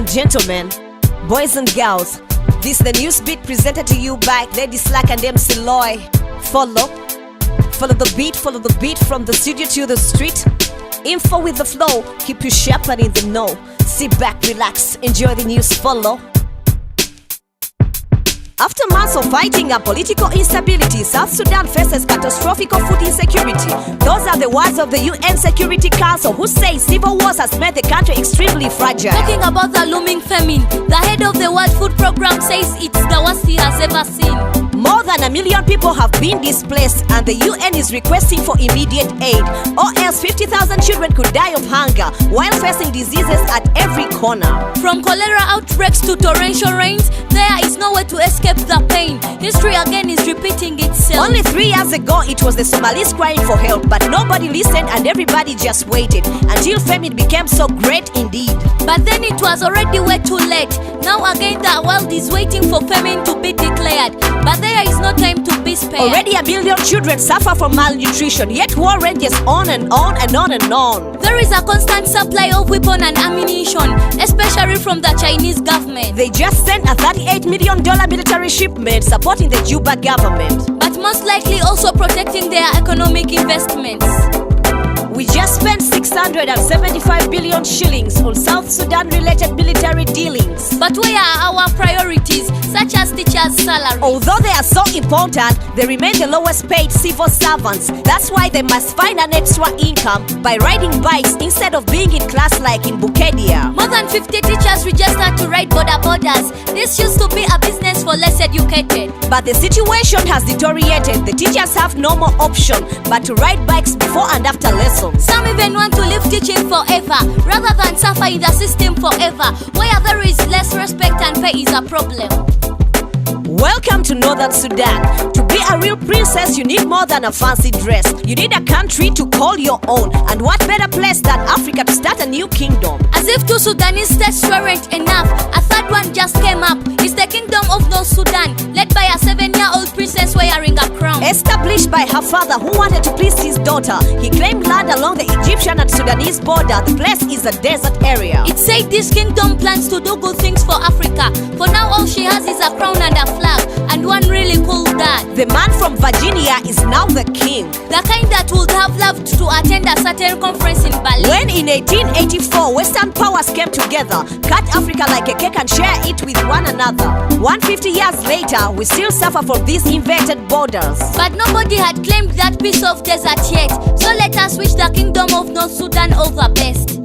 and gentlemen, boys and girls, this is the Newz Beat presented to you by Lady Slack and MC Loy. Follow the beat from the studio to the street. Info with the flow, keep you sharp and in the know. Sit back, relax, enjoy the news, follow. After months of fighting and political instability, South Sudan faces catastrophic food insecurity. Those are the words of the UN Security Council, who say civil wars has made the country extremely fragile. Talking about the looming famine, the head of the World Food Program says it's the worst he has ever seen. More than 1 million people have been displaced, and the UN is requesting for immediate aid, or else 50,000 children could die of hunger while facing diseases at every corner. From cholera outbreaks to torrential rains, there is no way to escape the pain. History again is repeating itself. Only 3 years ago, it was the Somalis crying for help, but nobody listened and everybody just waited until famine became so great indeed. But then it was already way too late. Now again the world is waiting for famine to be declared, but there is no time to be spared. Already 1 million children suffer from malnutrition, yet war rages on and on and on and on. There is a constant supply of weapons and ammunition, especially from the Chinese government. They just sent a $38 million military shipment supporting the Juba government, but most likely also protecting their economic investments. We just spent 675 billion shillings on South Sudan-related military dealings. But where are our priorities, such as teachers' salaries? Although they are so important, they remain the lowest paid civil servants. That's why they must find an extra income by riding bikes instead of being in class like in Bukedia. More than 50 teachers registered to ride borders. This used to be a business for less educated. But the situation has deteriorated. The teachers have no more option but to ride bikes before and after lessons. Some even want to leave teaching forever, rather than suffer in the system forever, where there is less respect and pay is a problem. Welcome to Northern Sudan. To be a real princess, you need more than a fancy dress. You need a country to call your own. And what better place than Africa to start a new kingdom? As if 2 Sudanese states weren't enough, a third one just came up. It's the kingdom of North Sudan, led by a 7-year-old princess wearing a crown. Established by her father, who wanted to please his daughter, he claimed land along the Egyptian and Sudanese border. The place is a desert area. It said this kingdom plans to do good things for Africa. For now, all she has is a crown and a flag, and one really cool dad. The man from Virginia is now the king, the kind that would have loved to attend a certain conference in Berlin. When in 1884 Western powers came together, cut Africa like a cake and share it with one another. 150 years later, we still suffer from these inverted borders. But nobody had claimed that piece of desert yet, so let us wish the kingdom of North Sudan all the best.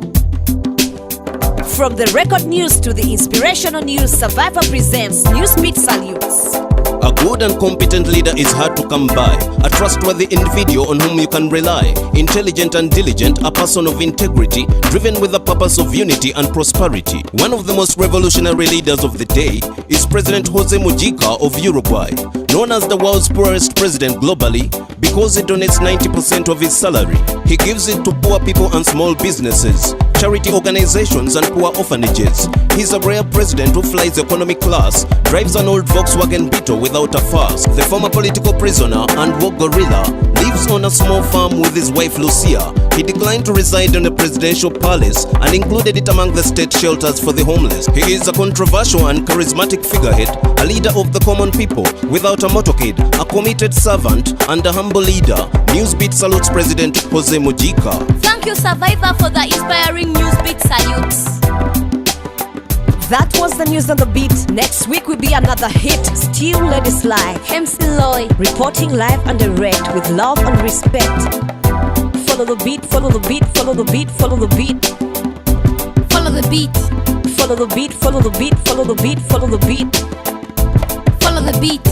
From the record news to the inspirational news, Survivor presents Newz Beat salutes. A good and competent leader is hard to come by. A trustworthy individual on whom you can rely. Intelligent and diligent, a person of integrity, driven with the purpose of unity and prosperity. One of the most revolutionary leaders of the day is President Jose Mujica of Uruguay. Known as the world's poorest president globally because he donates 90% of his salary. He gives it to poor people and small businesses, charity organizations and poor orphanages. He's a rare president who flies economy class, drives an old Volkswagen Beetle without a fuss. The former political prisoner and war gorilla lives on a small farm with his wife Lucia. He declined to reside in a presidential palace and included it among the state shelters for the homeless. He is a controversial and charismatic figurehead, a leader of the common people without a motorcade, a committed servant and a humble leader. Newz Beat salutes President Jose Mujica. Thank you, Survivor, for the inspiring Newz Beat salutes. That was the news on the beat. Next week will be another hit. Still Lady Slack, MC Loy, reporting live and direct with love and respect. Follow the beat, follow the beat, follow the beat, follow the beat. Follow the beat. Follow the beat, follow the beat, follow the beat, follow the beat. Follow the beat.